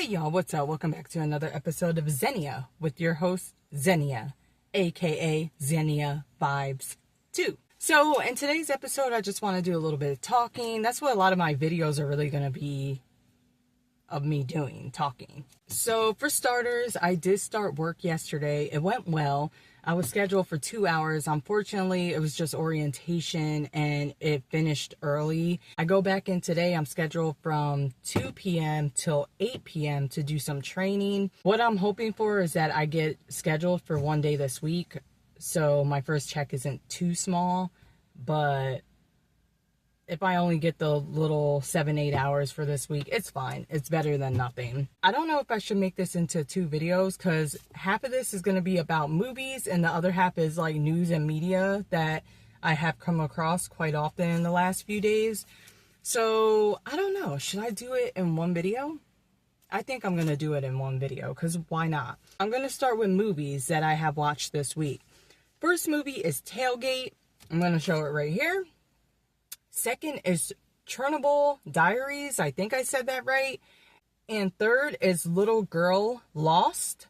Hey y'all, what's up? Welcome back to another episode of Zeniat with your host, Zeniat, aka Zenia Vibes 2. So in today's episode, I just want to do a little bit of talking. That's what a lot of my videos are really going to be of me doing, talking. So for starters, I did start work yesterday. It went well. I was scheduled for 2 hours. Unfortunately, it was just orientation and it finished early. I go back in today. I'm scheduled from 2 p.m. till 8 p.m. to do some training. What I'm hoping for is that I get scheduled for one day this week, so my first check isn't too small. But if I only get the little 7-8 hours for this week, it's fine. It's better than nothing. I don't know if I should make this into 2 videos because half of this is going to be about movies and the other half is like news and media that I have come across quite often in the last few days. So I don't know. Should I do it in one video? I think I'm going to do it in one video because why not? I'm going to start with movies that I have watched this week. First movie is Tailgate. I'm going to show it right here. Second is Chernobyl Diaries. I think I said that right. And third is Little Girl Lost.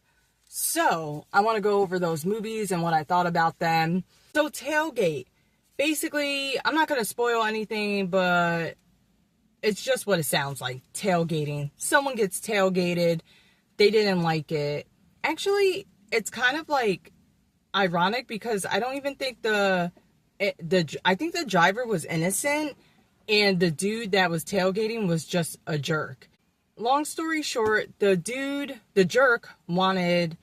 So I want to go over those movies and what I thought about them. So Tailgate. Basically, I'm not going to spoil anything, but it's just what it sounds like. Tailgating. Someone gets tailgated. They didn't like it. Actually, it's kind of like ironic because I don't even think I think the driver was innocent and the dude that was tailgating was just a jerk. Long story short, the jerk wanted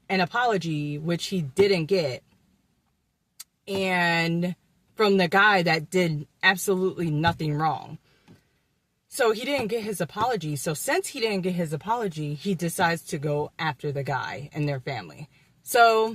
an apology, which he didn't get. And from the guy that did absolutely nothing wrong. So he didn't get his apology. So since he didn't get his apology, he decides to go after the guy and their family. So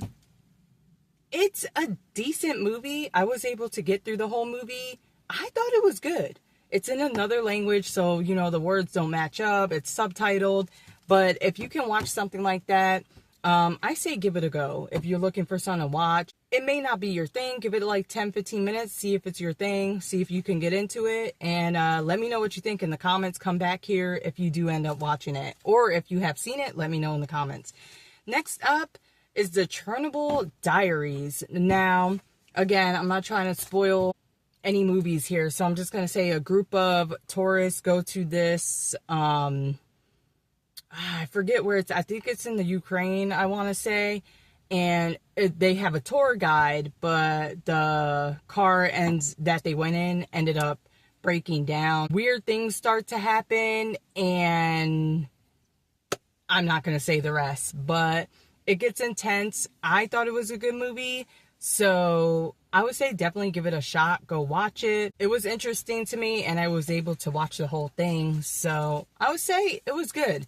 it's a decent movie. I was able to get through the whole movie. I thought it was good. It's in another language, so, the words don't match up. It's subtitled. But if you can watch something like that, I say give it a go. If you're looking for something to watch, it may not be your thing. Give it like 10-15 minutes. See if it's your thing. See if you can get into it. And let me know what you think in the comments. Come back here if you do end up watching it. Or if you have seen it, let me know in the comments. Next up is the Chernobyl Diaries. Now, again, I'm not trying to spoil any movies here, so I'm just going to say a group of tourists go to this, I forget where I think it's in the Ukraine, I want to say, and they have a tour guide, but the car that they went in ended up breaking down. Weird things start to happen, and I'm not going to say the rest, but it gets intense. I thought it was a good movie, so I would say definitely give it a shot. Go watch it. It was interesting to me, and I was able to watch the whole thing, so I would say it was good.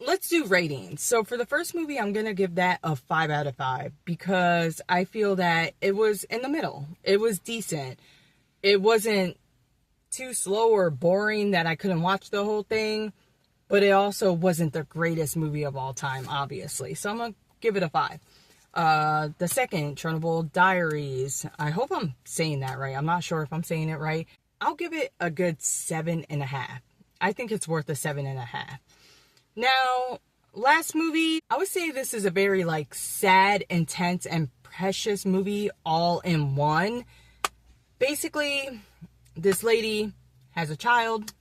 Let's do ratings. So for the first movie, I'm going to give that a 5 out of 5 because I feel that it was in the middle. It was decent. It wasn't too slow or boring that I couldn't watch the whole thing. But it also wasn't the greatest movie of all time, obviously. So I'm going to give it a 5. The second, Chernobyl Diaries. I hope I'm saying that right. I'm not sure if I'm saying it right. I'll give it a good 7.5. I think it's worth a 7.5. Now, last movie. I would say this is a very sad, intense, and precious movie all in one. Basically, this lady has a child.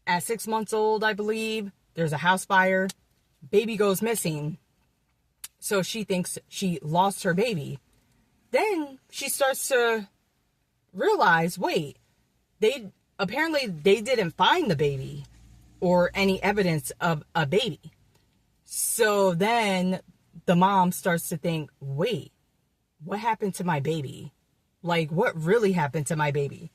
At 6 months old, I believe, there's a house fire. Baby goes missing. So she thinks she lost her baby. Then she starts to realize, wait, they didn't find the baby or any evidence of a baby. So then the mom starts to think, wait, what happened to my baby? What really happened to my baby?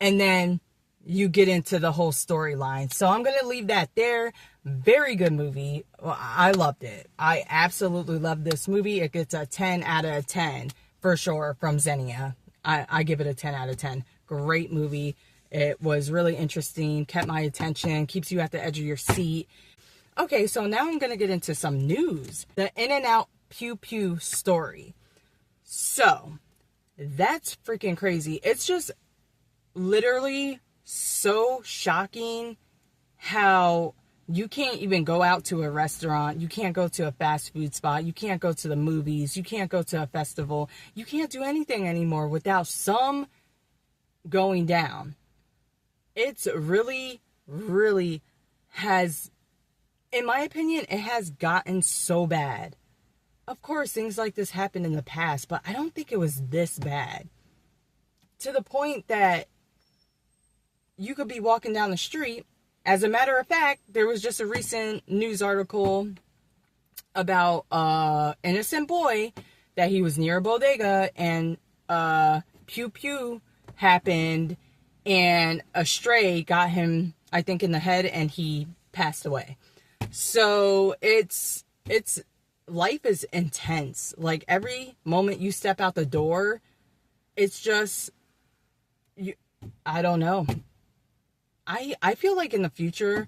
And then you get into the whole storyline. So I'm going to leave that there. Very good movie. Well, I loved it. I absolutely loved this movie. It gets a 10 out of 10 for sure from Zeniat. I give it a 10 out of 10. Great movie. It was really interesting. Kept my attention. Keeps you at the edge of your seat. Okay, so now I'm going to get into some news. The In-N-Out Pew Pew story. So, that's freaking crazy. It's just literally so shocking how You can't even go out to a restaurant. You can't go to a fast food spot. You can't go to the movies. You can't go to a festival. You can't do anything anymore without some going down. It's really, really has, in my opinion, it has gotten so bad. Of course, things like this happened in the past, but I don't think it was this bad. To the point that you could be walking down the street. As a matter of fact, there was just a recent news article about an innocent boy that he was near a bodega and pew pew happened and a stray got him, I think, in the head and he passed away. So it's life is intense. Like every moment you step out the door, it's just, I don't know. I feel like in the future,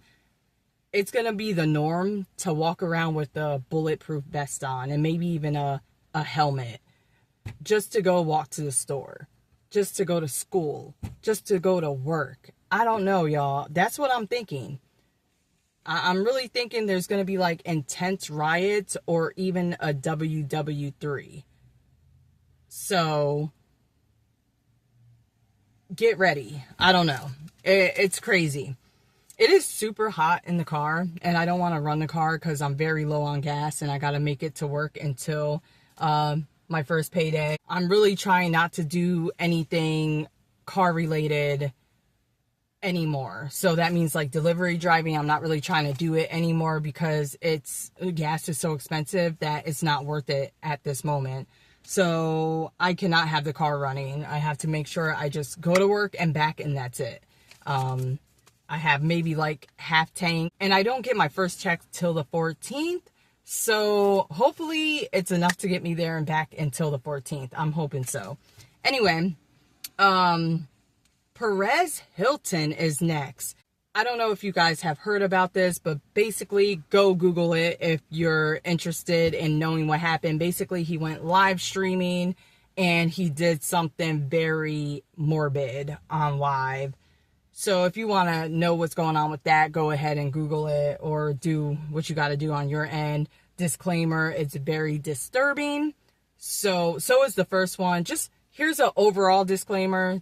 it's going to be the norm to walk around with a bulletproof vest on and maybe even a helmet just to go walk to the store, just to go to school, just to go to work. I don't know, y'all. That's what I'm thinking. I'm really thinking there's going to be like intense riots or even a WW3. So get ready. I don't know. It's crazy. It is super hot in the car and I don't want to run the car because I'm very low on gas and I got to make it to work until my first payday. I'm really trying not to do anything car related anymore. So that means like delivery driving, I'm not really trying to do it anymore because gas is so expensive that it's not worth it at this moment. So I cannot have the car running. I have to make sure I just go to work and back and that's it. I have maybe like half tank and I don't get my first check till the 14th. So hopefully it's enough to get me there and back until the 14th. I'm hoping so. Anyway, Perez Hilton is next. I don't know if you guys have heard about this, but basically go Google it if you're interested in knowing what happened. Basically, he went live streaming and he did something very morbid on live. So if you want to know what's going on with that, go ahead and Google it or do what you got to do on your end. Disclaimer, it's very disturbing. So is the first one. Just here's an overall disclaimer.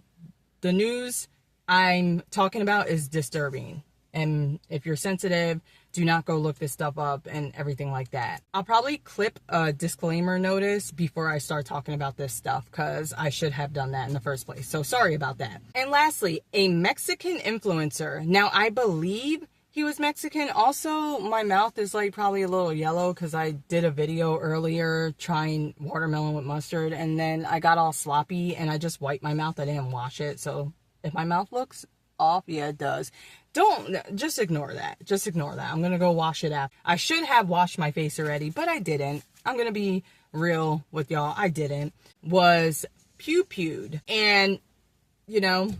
The news I'm talking about is disturbing. And if you're sensitive, do not go look this stuff up and everything like that. I'll probably clip a disclaimer notice before I start talking about this stuff because I should have done that in the first place. So sorry about that. And lastly, a Mexican influencer. Now, I believe he was Mexican. Also, my mouth is like probably a little yellow because I did a video earlier trying watermelon with mustard and then I got all sloppy and I just wiped my mouth. I didn't wash it. So if my mouth looks off, yeah, it does. Just ignore that. Just ignore that. I'm going to go wash it out. I should have washed my face already, but I didn't. I'm going to be real with y'all. I didn't. Was pew-pewed. And, you know,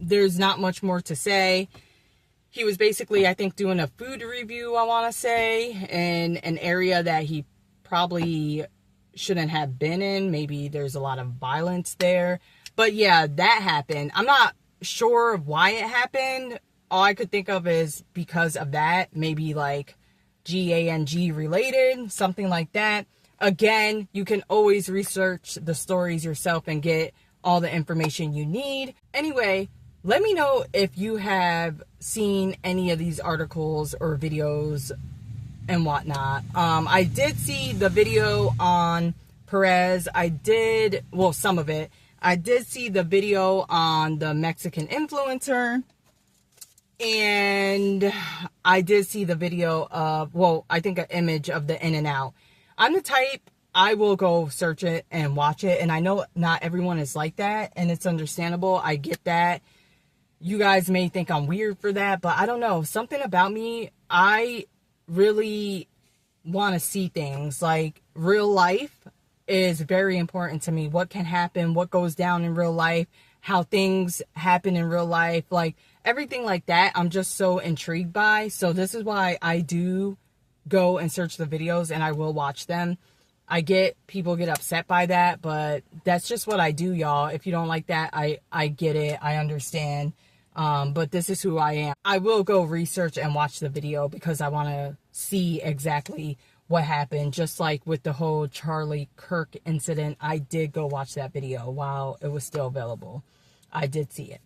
there's not much more to say. He was basically, I think, doing a food review, I want to say, in an area that he probably shouldn't have been in. Maybe there's a lot of violence there. But yeah, that happened. I'm not sure why it happened. All I could think of is because of that. Maybe like GANG related, something like that. Again, you can always research the stories yourself and get all the information you need. Anyway, let me know if you have seen any of these articles or videos and whatnot. I did see the video on Perez. Some of it. I did see the video on the Mexican influencer. And I did see the video of, I think an image of the In-N-Out. I'm the type, I will go search it and watch it. And I know not everyone is like that. And it's understandable. I get that. You guys may think I'm weird for that. But I don't know. Something about me, I really want to see things. Like real life is very important to me. What can happen, what goes down in real life, how things happen in real life, like everything like that. I'm just so intrigued by. So this is why I do go and search the videos and I will watch them. I get people get upset by that, but that's just what I do, y'all. If you don't like that, I get it. I understand. But this is who I am. I will go research and watch the video because I want to see exactly what happened. Just like with the whole Charlie Kirk incident, I did go watch that video while it was still available. I did see it.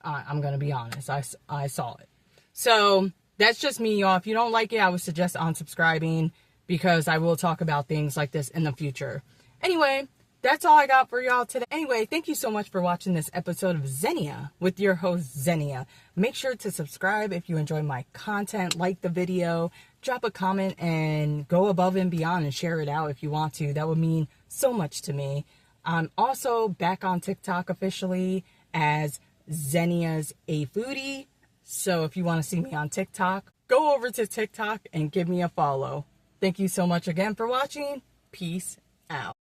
I'm going to be honest. I saw it. So that's just me, y'all. If you don't like it, I would suggest unsubscribing because I will talk about things like this in the future. Anyway, that's all I got for y'all today. Anyway, thank you so much for watching this episode of Zeniat with your host, Zeniat. Make sure to subscribe if you enjoy my content, like the video, drop a comment, and go above and beyond and share it out if you want to. That would mean so much to me. I'm also back on TikTok officially as Zenia's a Foodie. So if you want to see me on TikTok, go over to TikTok and give me a follow. Thank you so much again for watching. Peace out.